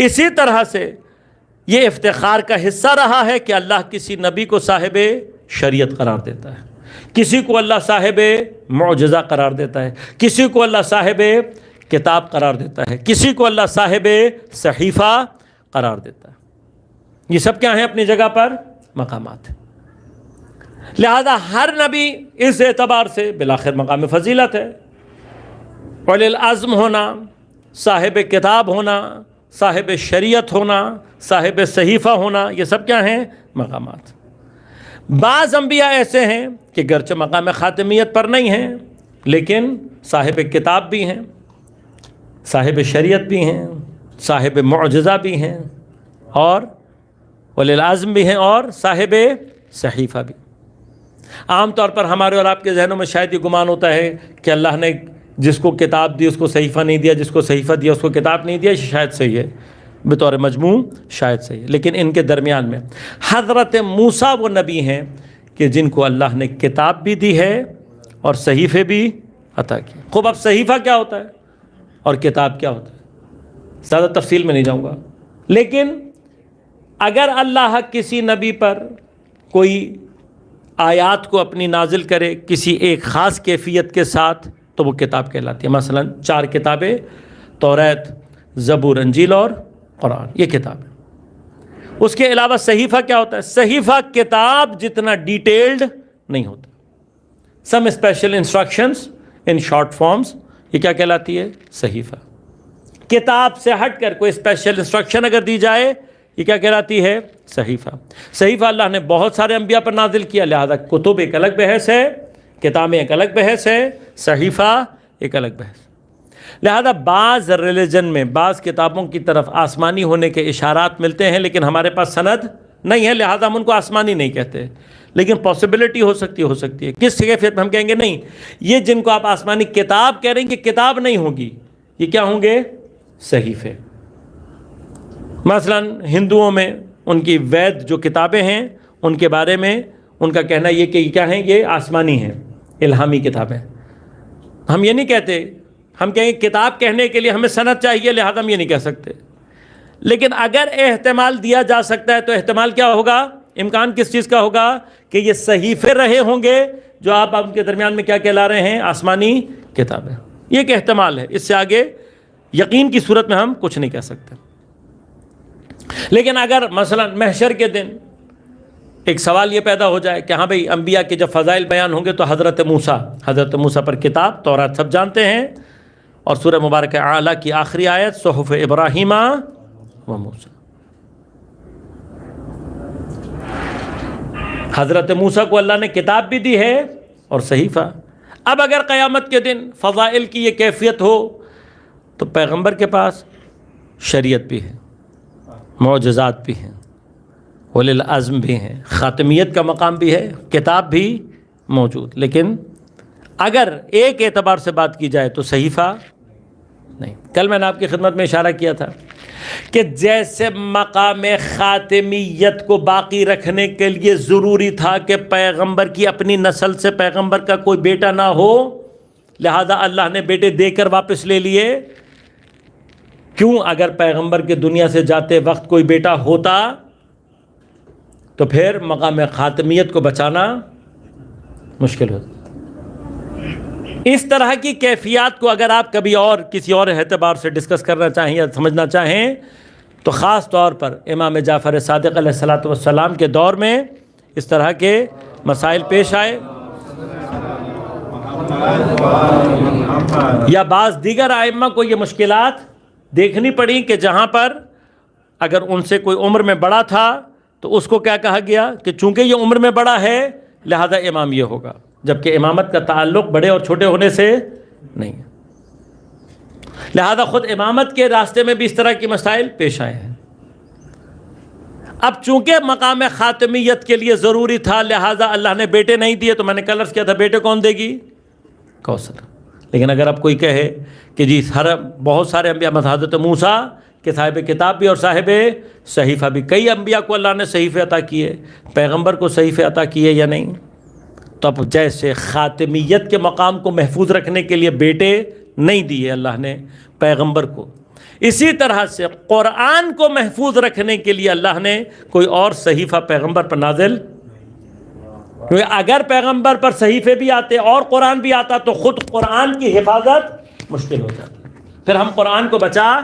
اسی طرح سے یہ افتخار کا حصہ رہا ہے کہ اللہ کسی نبی کو صاحب شریعت قرار دیتا ہے، کسی کو اللہ صاحب معجزہ قرار دیتا ہے، کسی کو اللہ صاحب کتاب قرار دیتا ہے، کسی کو اللہ صاحب صحیفہ قرار دیتا ہے. یہ سب کیا ہیں؟ اپنی جگہ پر مقامات. لہذا ہر نبی اس اعتبار سے بالآخر مقام فضیلت ہے. اولی العزم ہونا، صاحب کتاب ہونا، صاحب شریعت ہونا، صاحب صحیفہ ہونا، یہ سب کیا ہیں؟ مقامات. بعض انبیاء ایسے ہیں کہ گرچہ مقام خاتمیت پر نہیں ہیں لیکن صاحب کتاب بھی ہیں، صاحب شریعت بھی ہیں، صاحب معجزہ بھی ہیں، اور اولی العزم بھی ہیں، اور صاحب صحیفہ بھی. عام طور پر ہمارے اور آپ کے ذہنوں میں شاید یہ گمان ہوتا ہے کہ اللہ نے جس کو کتاب دی اس کو صحیفہ نہیں دیا، جس کو صحیفہ دیا اس کو کتاب نہیں دیا. شاید صحیح ہے، بطور مجموع شاید صحیح ہے، لیکن ان کے درمیان میں حضرت موسیٰ وہ نبی ہیں کہ جن کو اللہ نے کتاب بھی دی ہے اور صحیفے بھی عطا کیے. خوب اب صحیفہ کیا ہوتا ہے اور کتاب کیا ہوتا ہے زیادہ تفصیل میں نہیں جاؤں گا، لیکن اگر اللہ کسی نبی پر کوئی آیات کو اپنی نازل کرے کسی ایک خاص کیفیت کے ساتھ تو وہ کتاب کہلاتی ہے. مثلا 4 کتابیں، توریت، زبور، انجیل اور قرآن، یہ کتاب ہے. اس کے علاوہ صحیفہ کیا ہوتا ہے؟ صحیفہ کتاب جتنا ڈیٹیلڈ نہیں ہوتا. Some special instructions in short forms, یہ کیا کہلاتی ہے؟ صحیفہ. کتاب سے ہٹ کر کوئی اسپیشل انسٹرکشن اگر دی جائے یہ کیا کہلاتی ہے؟ صحیفہ. صحیفہ اللہ نے بہت سارے انبیاء پر نازل کیا، لہذا کتب ایک الگ بحث ہے، کتابیں ایک الگ بحث ہے، صحیفہ ایک الگ بحث. لہذا بعض ریلیجن میں بعض کتابوں کی طرف آسمانی ہونے کے اشارات ملتے ہیں لیکن ہمارے پاس سند نہیں ہے، لہذا ہم ان کو آسمانی نہیں کہتے، لیکن پاسبلٹی ہو سکتی ہے. کس کیفیت میں ہم کہیں گے نہیں یہ جن کو آپ آسمانی کتاب کہہ رہے ہیں کہ کتاب نہیں ہوگی، یہ کیا ہوں گے؟ صحیفے. مثلا ہندوؤں میں ان کی وید جو کتابیں ہیں ان کے بارے میں ان کا کہنا یہ کہ کیا ہیں؟ یہ آسمانی ہیں، الہامی کتابیں. ہم یہ نہیں کہتے، ہم کہیں کتاب کہنے کے لیے ہمیں سند چاہیے، لہذا ہم یہ نہیں کہہ سکتے. لیکن اگر احتمال دیا جا سکتا ہے تو احتمال کیا ہوگا؟ امکان کس چیز کا ہوگا؟ کہ یہ صحیفے رہے ہوں گے جو آپ ان کے درمیان میں کیا کہلا رہے ہیں؟ آسمانی کتابیں. یہ ایک احتمال ہے، اس سے آگے یقین کی صورت میں ہم کچھ نہیں کہہ سکتے. لیکن اگر مثلا محشر کے دن ایک سوال یہ پیدا ہو جائے کہ ہاں بھئی انبیاء کے جب فضائل بیان ہوں گے تو حضرت موسیٰ پر کتاب تورات سب جانتے ہیں، اور سورہ مبارکہ اعلیٰ کی آخری آیت صحف ابراہیم و موسیٰ، حضرت موسیٰ کو اللہ نے کتاب بھی دی ہے اور صحیفہ. اب اگر قیامت کے دن فضائل کی یہ کیفیت ہو تو پیغمبر کے پاس شریعت بھی ہے، معجزات بھی ہیں، اولی العزم بھی ہیں، خاتمیت کا مقام بھی ہے، کتاب بھی موجود. لیکن اگر ایک اعتبار سے بات کی جائے تو صحیفہ نہیں. کل میں نے آپ کی خدمت میں اشارہ کیا تھا کہ جیسے مقام خاتمیت کو باقی رکھنے کے لیے ضروری تھا کہ پیغمبر کی اپنی نسل سے پیغمبر کا کوئی بیٹا نہ ہو، لہذا اللہ نے بیٹے دے کر واپس لے لیے. کیوں؟ اگر پیغمبر کے دنیا سے جاتے وقت کوئی بیٹا ہوتا تو پھر مقام خاتمیت کو بچانا مشکل ہوتا. اس طرح کی کیفیات کو اگر آپ کبھی اور کسی اور اعتبار سے ڈسکس کرنا چاہیں یا سمجھنا چاہیں تو خاص طور پر امام جعفر صادق علیہ الصلوۃ والسلام کے دور میں اس طرح کے مسائل پیش آئے، یا بعض دیگر ائمہ کو یہ مشکلات دیکھنی پڑی کہ جہاں پر اگر ان سے کوئی عمر میں بڑا تھا تو اس کو کیا کہا گیا کہ چونکہ یہ عمر میں بڑا ہے لہذا امام یہ ہوگا، جبکہ امامت کا تعلق بڑے اور چھوٹے ہونے سے نہیں ہے. لہذا خود امامت کے راستے میں بھی اس طرح کی مسائل پیش آئے ہیں. اب چونکہ مقام خاتمیت کے لیے ضروری تھا لہذا اللہ نے بیٹے نہیں دیے، تو میں نے کل عرض کیا تھا بیٹے کون دے گی؟ کوثر. لیکن اگر اب کوئی کہے کہ جی بہت سارے انبیاء حضرت موسیٰ کہ صاحب کتاب بھی اور صاحب صحیفہ بھی، کئی انبیاء کو اللہ نے صحیفے عطا کیے، پیغمبر کو صحیفے عطا کیے یا نہیں؟ تو اب جیسے خاتمیت کے مقام کو محفوظ رکھنے کے لیے بیٹے نہیں دیے اللہ نے پیغمبر کو، اسی طرح سے قرآن کو محفوظ رکھنے کے لیے اللہ نے کوئی اور صحیفہ پیغمبر پر نازل. اگر پیغمبر پر صحیفے بھی آتے اور قرآن بھی آتا تو خود قرآن کی حفاظت مشکل ہو جاتی، پھر ہم قرآن کو بچا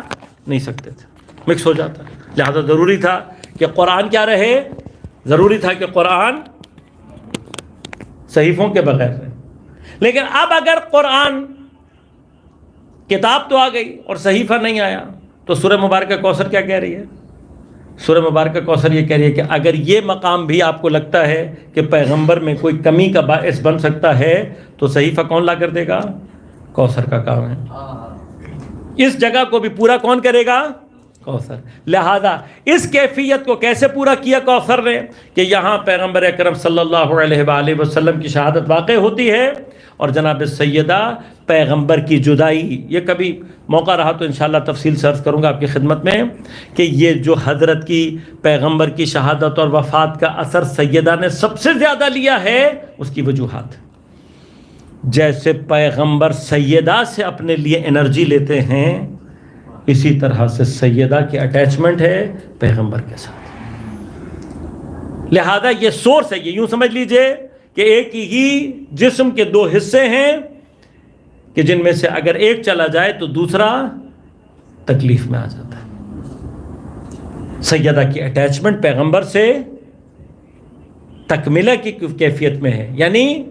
نہیں سکتے تھے، مکس ہو جاتا. لہذا ضروری تھا کہ قرآن کیا رہے، ضروری تھا کہ قرآن صحیفوں کے بغیر رہے. لیکن اب اگر قرآن کتاب تو آ گئی اور صحیفہ نہیں آیا تو سورہ مبارکہ کوثر کیا کہہ رہی ہے؟ سورہ مبارکہ کوثر یہ کہہ رہی ہے کہ اگر یہ مقام بھی آپ کو لگتا ہے کہ پیغمبر میں کوئی کمی کا باعث بن سکتا ہے تو صحیفہ کون لا کر دے گا؟ کوثر کا کام ہے. اس جگہ کو بھی پورا کون کرے گا؟ کوثر. لہذا اس کیفیت کو کیسے پورا کیا کوثر نے کہ یہاں پیغمبر اکرم صلی اللہ علیہ وآلہ وسلم کی شہادت واقع ہوتی ہے، اور جناب سیدہ پیغمبر کی جدائی، یہ کبھی موقع رہا تو انشاءاللہ تفصیل سے عرض کروں گا آپ کی خدمت میں کہ یہ جو حضرت کی پیغمبر کی شہادت اور وفات کا اثر سیدہ نے سب سے زیادہ لیا ہے، اس کی وجوہات جیسے پیغمبر سیدہ سے اپنے لیے انرجی لیتے ہیں، اسی طرح سے سیدہ کی اٹیچمنٹ ہے پیغمبر کے ساتھ. لہذا یہ سورس ہے، یہ یوں سمجھ لیجئے کہ ایک ہی جسم کے دو حصے ہیں کہ جن میں سے اگر ایک چلا جائے تو دوسرا تکلیف میں آ جاتا ہے. سیدہ کی اٹیچمنٹ پیغمبر سے تکملہ کی کیفیت میں ہے، یعنی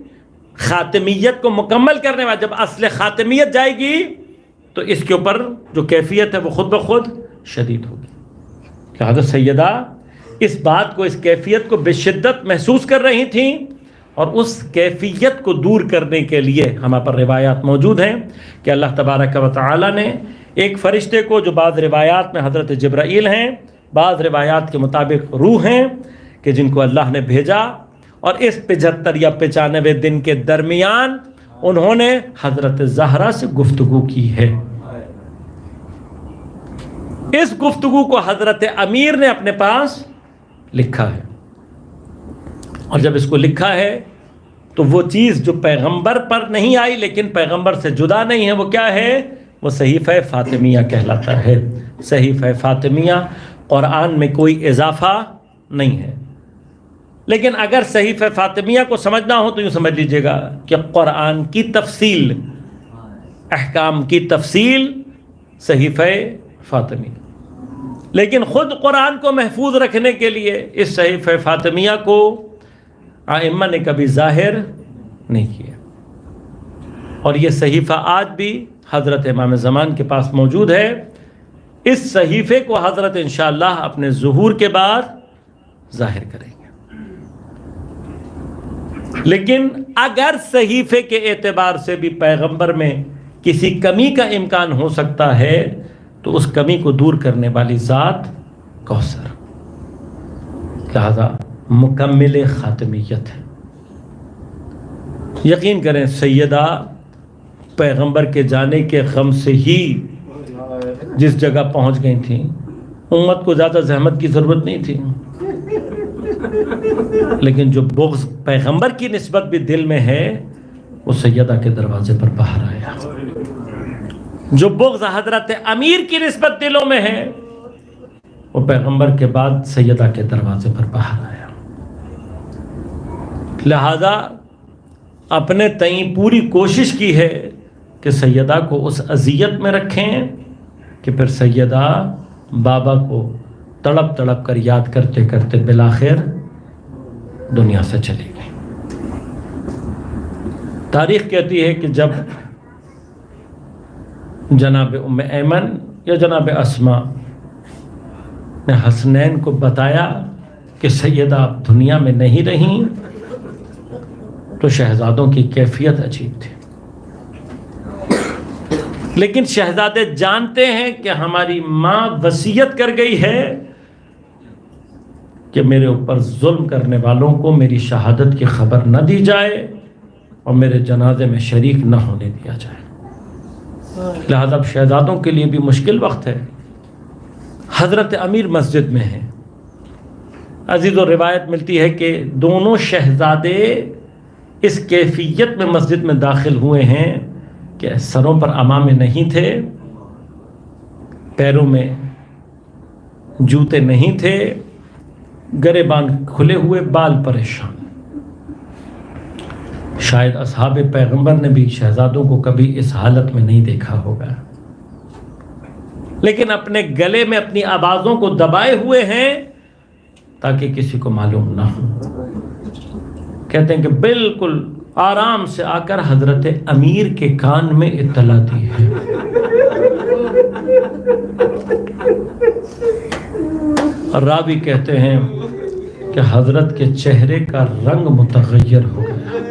خاتمیت کو مکمل کرنے والا. جب اصل خاتمیت جائے گی تو اس کے اوپر جو کیفیت ہے وہ خود بخود شدید ہوگی. لہذا سیدہ اس بات کو، اس کیفیت کو بشدت محسوس کر رہی تھیں، اور اس کیفیت کو دور کرنے کے لیے ہمارے پر روایات موجود ہیں کہ اللہ تبارک و تعالی نے ایک فرشتے کو، جو بعض روایات میں حضرت جبرائیل ہیں، بعض روایات کے مطابق روح ہیں، کہ جن کو اللہ نے بھیجا، اور اس 75 یا 95 دن کے درمیان انہوں نے حضرت زہرا سے گفتگو کی ہے. اس گفتگو کو حضرت امیر نے اپنے پاس لکھا ہے، اور جب اس کو لکھا ہے تو وہ چیز جو پیغمبر پر نہیں آئی لیکن پیغمبر سے جدا نہیں ہے، وہ کیا ہے؟ وہ صحیفہ فاطمیہ کہلاتا ہے. صحیفہ فاطمیہ، قرآن میں کوئی اضافہ نہیں ہے۔ لیکن اگر صحیفہ فاطمیہ کو سمجھنا ہو تو یوں سمجھ لیجئے گا کہ قرآن کی تفصیل، احکام کی تفصیل صحیفہ فاطمیہ۔ لیکن خود قرآن کو محفوظ رکھنے کے لیے اس صحیفہ فاطمیہ کو ائمہ نے کبھی ظاہر نہیں کیا، اور یہ صحیفہ آج بھی حضرت امام زمان کے پاس موجود ہے۔ اس صحیفے کو حضرت انشاءاللہ اپنے ظہور کے بعد ظاہر کریں گے۔ لیکن اگر صحیفے کے اعتبار سے بھی پیغمبر میں کسی کمی کا امکان ہو سکتا ہے تو اس کمی کو دور کرنے والی ذات کوثر، لہذا مکمل خاتمیت ہے۔ یقین کریں سیدہ پیغمبر کے جانے کے غم سے ہی جس جگہ پہنچ گئی تھیں، امت کو زیادہ زحمت کی ضرورت نہیں تھی، لیکن جو بغض پیغمبر کی نسبت بھی دل میں ہے وہ سیدہ کے دروازے پر باہر آیا۔ جو بغض حضرت امیر کی نسبت دلوں میں ہے وہ پیغمبر کے بعد سیدہ کے دروازے پر باہر آیا۔ لہذا اپنے تئیں پوری کوشش کی ہے کہ سیدہ کو اس اذیت میں رکھیں کہ پھر سیدہ بابا کو تڑپ تڑپ کر یاد کرتے کرتے بالآخر دنیا سے چلی گئی۔ تاریخ کہتی ہے کہ جب جناب ام ایمن یا جناب اسماء نے حسنین کو بتایا کہ سیدہ اب دنیا میں نہیں رہیں تو شہزادوں کی کیفیت عجیب تھی۔ لیکن شہزادے جانتے ہیں کہ ہماری ماں وصیت کر گئی ہے کہ میرے اوپر ظلم کرنے والوں کو میری شہادت کی خبر نہ دی جائے اور میرے جنازے میں شریک نہ ہونے دیا جائے۔ لہذا اب شہزادوں کے لیے بھی مشکل وقت ہے۔ حضرت امیر مسجد میں ہیں۔ عزیز و روایت ملتی ہے کہ دونوں شہزادے اس کیفیت میں مسجد میں داخل ہوئے ہیں کہ سروں پر عمامے نہیں تھے، پیروں میں جوتے نہیں تھے، گریبان کھلے ہوئے، بال پریشان۔ شاید اصحاب پیغمبر نے بھی شہزادوں کو کبھی اس حالت میں نہیں دیکھا ہوگا، لیکن اپنے گلے میں اپنی آوازوں کو دبائے ہوئے ہیں تاکہ کسی کو معلوم نہ ہو۔ کہتے ہیں کہ بالکل آرام سے آ کر حضرت امیر کے کان میں اطلاع دی ہے۔ راوی کہتے ہیں کہ حضرت کے چہرے کا رنگ متغیر ہو گیا۔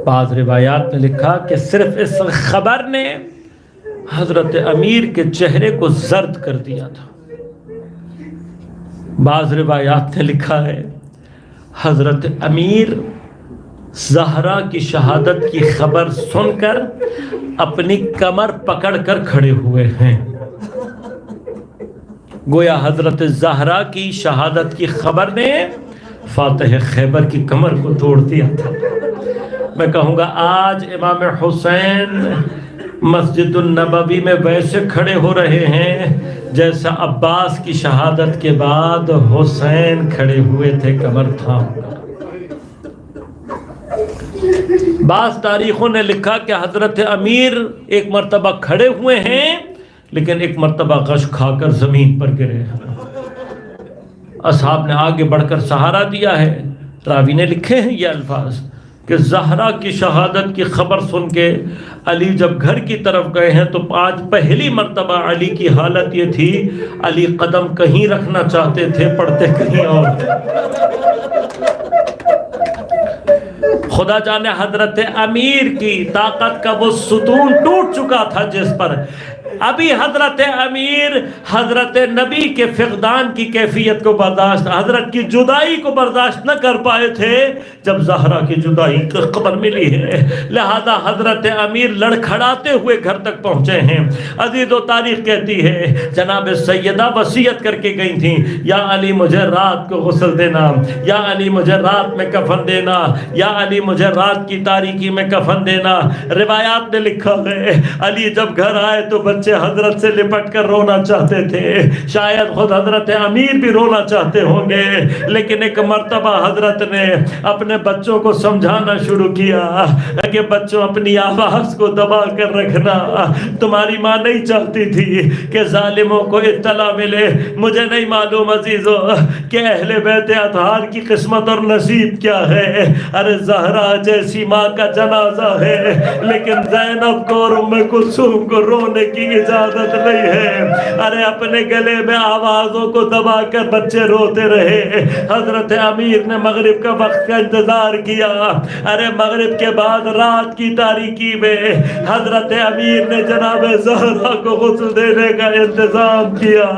بعض روایات میں لکھا کہ صرف اس خبر نے حضرت امیر کے چہرے کو زرد کر دیا تھا۔ بعض روایات نے لکھا ہے حضرت امیر زہرا کی شہادت کی خبر سن کر اپنی کمر پکڑ کر کھڑے ہوئے ہیں، گویا حضرت زہرا کی شہادت کی خبر نے فاتح خیبر کی کمر کو توڑ دیا تھا۔ میں کہوں گا آج امام حسین مسجد النبوی میں ویسے کھڑے ہو رہے ہیں جیسا عباس کی شہادت کے بعد حسین کھڑے ہوئے تھے کمر تھام کر۔ بعض تاریخوں نے لکھا کہ حضرت امیر ایک مرتبہ کھڑے ہوئے ہیں لیکن ایک مرتبہ غش کھا کر زمین پر گرے ہیں۔ اصحاب نے آگے بڑھ کر سہارا دیا ہے۔ راوی نے لکھے ہیں یہ الفاظ کہ زہرا کی شہادت کی خبر سن کے علی جب گھر کی طرف گئے ہیں تو آج پہلی مرتبہ علی کی حالت یہ تھی، علی قدم کہیں رکھنا چاہتے تھے، پڑھتے کہیں اور تھے۔ خدا جانے حضرت امیر کی طاقت کا وہ ستون ٹوٹ چکا تھا جس پر ابھی حضرت امیر حضرت نبی کے فقدان کی کیفیت کو برداشت، حضرت کی جدائی کو برداشت نہ کر پائے تھے جب زہرا کی جدائی کی خبر ملی ہے، لہذا حضرت امیر لڑکھڑاتے ہوئے گھر تک پہنچے ہیں۔ عزیز و تاریخ کہتی ہے جناب سیدہ وصیت کر کے گئی تھیں، یا علی مجھے رات کو غسل دینا، یا علی مجھے رات میں کفن دینا، یا علی مجھے رات کی تاریکی میں کفن دینا۔ روایات نے لکھا ہے علی جب گھر آئے تو بچے حضرت سے لپٹ کر رونا چاہتے تھے، شاید خود حضرت امیر بھی رونا چاہتے ہوں گے، لیکن ایک مرتبہ حضرت نے اپنے بچوں کو سمجھانا شروع کیا کہ بچوں اپنی آواز کو دبا کر رکھنا، تمہاری ماں نہیں چاہتی تھی کہ ظالموں کو اطلاع ملے۔ مجھے نہیں معلوم عزیزو کہ اہل بیت اطہار کی قسمت اور نصیب کیا ہے، ارے زہرا جیسی ماں کا جنازہ ہے، لیکن زینب کو اور ام کلثوم کو رونے کی اجازت نہیں ہے۔ ارے اپنے گلے میں آوازوں کو دبا کر بچے روتے رہے۔ حضرت امیر نے مغرب کا وقت کا انتظار کیا، ارے مغرب کے بعد رات کی تاریکی میں حضرت امیر نے جناب زہرا کو غسل دینے کا انتظام کیا۔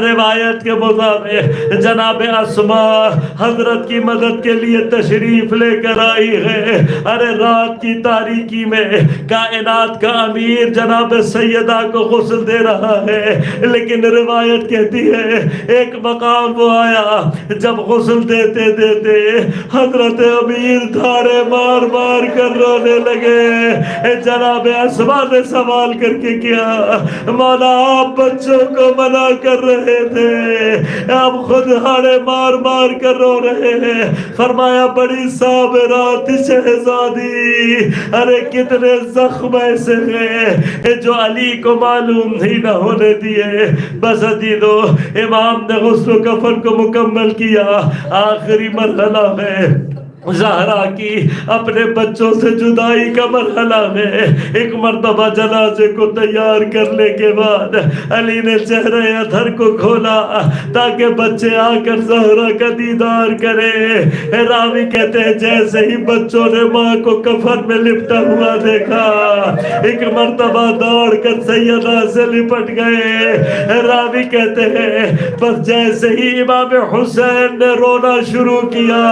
روایت کے مطابق جناب اسماء حضرت کی مدد کے لیے تشریف لے کر آئی ہے۔ ارے رات کی تاریکی میں کائنات کا امیر جناب سیدہ کو غسل دے رہا ہے، لیکن روایت کہتی ہے ایک مقام وہ آیا جب غسل دیتے دیتے حضرت امیر دھاڑے مار مار کر رونے لگے۔ جناب اسماء نے سوال کر کے کیا مولا آپ بچوں کو منع کر رہے تھے، آپ خود دھاڑے مار مار کر رو رہے ہیں۔ فرمایا بڑی صابرات شہزادی، ارے کتنے زخم ایسے ہیں جو علی کو معلوم ہی نہ ہونے دیے۔ بس عزیزو امام نے غسل و کفن کو مکمل کیا، آخری مرحلہ ہے زہرا کی اپنے بچوں سے جدائی کا مرحلہ ہے۔ ایک مرتبہ جنازے کو تیار کرنے کے بعد علی نے چہرہ اطہر کو کھولا تاکہ بچے آ کر زہرا کا دیدار کرے۔ راوی کہتے ہیں جیسے ہی بچوں نے ماں کو کفن میں لپٹا ہوا دیکھا، ایک مرتبہ دوڑ کر سیدہ سے لپٹ گئے۔ راوی کہتے ہیں بس جیسے ہی امام حسین نے رونا شروع کیا،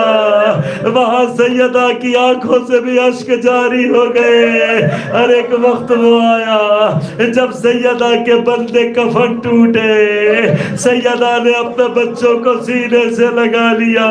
وہاں سیدہ کی آنکھوں سے بھی اشک جاری ہو گئے۔ اور ایک وقت وہ آیا جب سیدہ کے بندے کفن ٹوٹے، سیدہ نے اپنے بچوں کو سینے سے لگا لیا،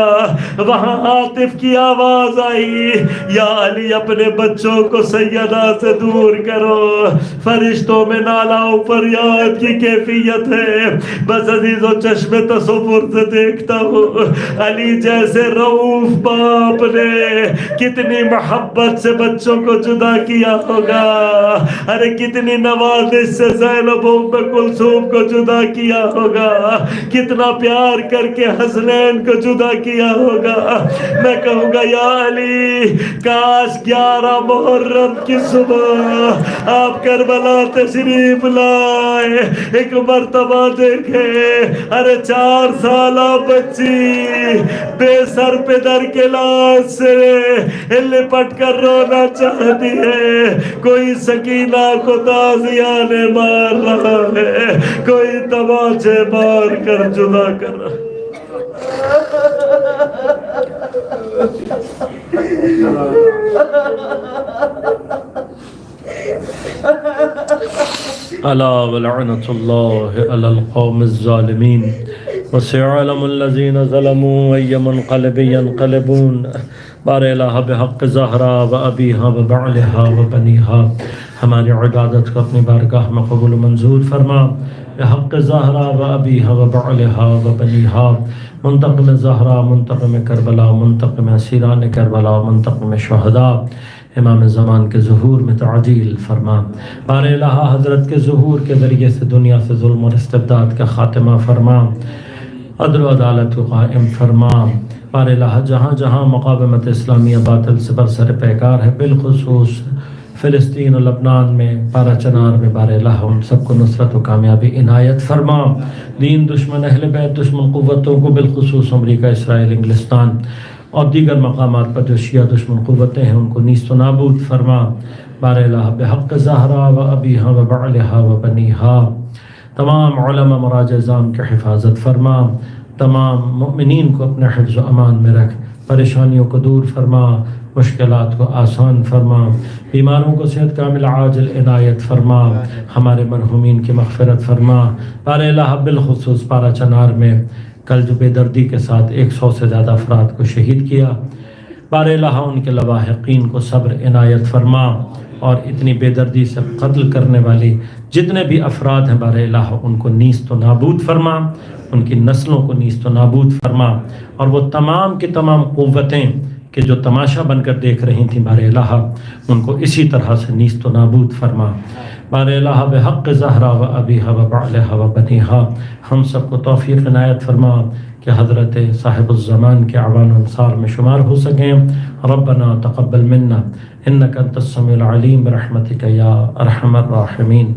وہاں عاطف کی آواز آئی یا علی اپنے بچوں کو سیدہ سے دور کرو۔ فرشتوں میں نالا و فریاد کی کیفیت ہے۔ بس عزیزو چشم تصور سے دیکھتا ہوں علی جیسے رؤوف باپ نے کتنی محبت سے بچوں کو جدا کیا ہوگا، ارے کتنی نوازش سے زینب ام کلثوم کو جدا کیا ہوگا، کتنا پیار کر کے حسنین کو جدا کیا ہوگا۔ میں کہوں گا یا علی کاش 11 محرم کی صبح آپ کربلا تشریف لائے، ایک مرتبہ دیکھے ارے 4 سالہ بچی بے سر پہ در کے لاش سے لپٹ کر رونا چاہتی ہے، کوئی سکینہ کو تازیانے مار رہا ہے، کوئی تماچے مار کر جدا کر رہا ہے۔ الا ولعنۃ اللہ علی القوم الظالمین وسيعلم الذين ظلموا أي منقلب ينقلبون۔ بار الہ بحق زہرا و ابیہا و بعلہا و بنیہا، ہماری عبادت کو اپنی بارگاہ میں قبول منظور فرما۔ بحق زہرا و ابیہا و بعلہا و بنیہا، منتقم زہرا، منتقم کربلا، منتقم اسیران کربلا، منتقم شہداء، امام زمان کے ظہور میں تعجیل فرما۔ بار الہ حضرت کے ظہور کے ذریعے سے دنیا سے ظلم اور استبداد کا خاتمہ فرما، عدل و عدالت کو قائم فرما۔ بار الہ جہاں جہاں مقاومت اسلامیہ باطل سے برسر پیکار ہے، بالخصوص فلسطین و لبنان میں، پارا چنار میں، بار الہ ان سب کو نصرت و کامیابی عنایت فرما۔ دین دشمن، اہل بیت دشمن قوتوں کو، بالخصوص امریکہ، اسرائیل، انگلستان اور دیگر مقامات پر جو شیعہ دشمن قوتیں ہیں ان کو نیست و نابود فرما۔ بار الہ بحق زہرا و ابیہا و بعلہا و بنیہا، تمام علماء مراج اعظام کی حفاظت فرما، تمام مؤمنین کو اپنے حفظ و امان میں رکھ، پریشانیوں کو دور فرما، مشکلات کو آسان فرما، بیماروں کو صحت کامل عاجل عنایت فرما، ہمارے مرحومین کی مغفرت فرما۔ بار الہ بالخصوص پارا چنار میں کل جو بے دردی کے ساتھ 100 سے زیادہ افراد کو شہید کیا، بار الہ ان کے لواحقین کو صبر عنایت فرما، اور اتنی بے دردی سے قتل کرنے والی جتنے بھی افراد ہیں بار الہ ان کو نیست و نابود فرما، ان کی نسلوں کو نیست و نابود فرما، اور وہ تمام کی تمام قوتیں کہ جو تماشا بن کر دیکھ رہی تھیں بار الہ ان کو اسی طرح سے نیست و نابود فرما۔ بار الہ بحق زہرا و ابیہا و بعلہا و بنیہا، ہم سب کو توفیق عنایت فرما کہ حضرت صاحب الزمان کے اعوان و انصار میں شمار ہو سکیں۔ ربنا تقبل منا انک انت السمیع العلیم برحمتک یا ارحم الراحمین۔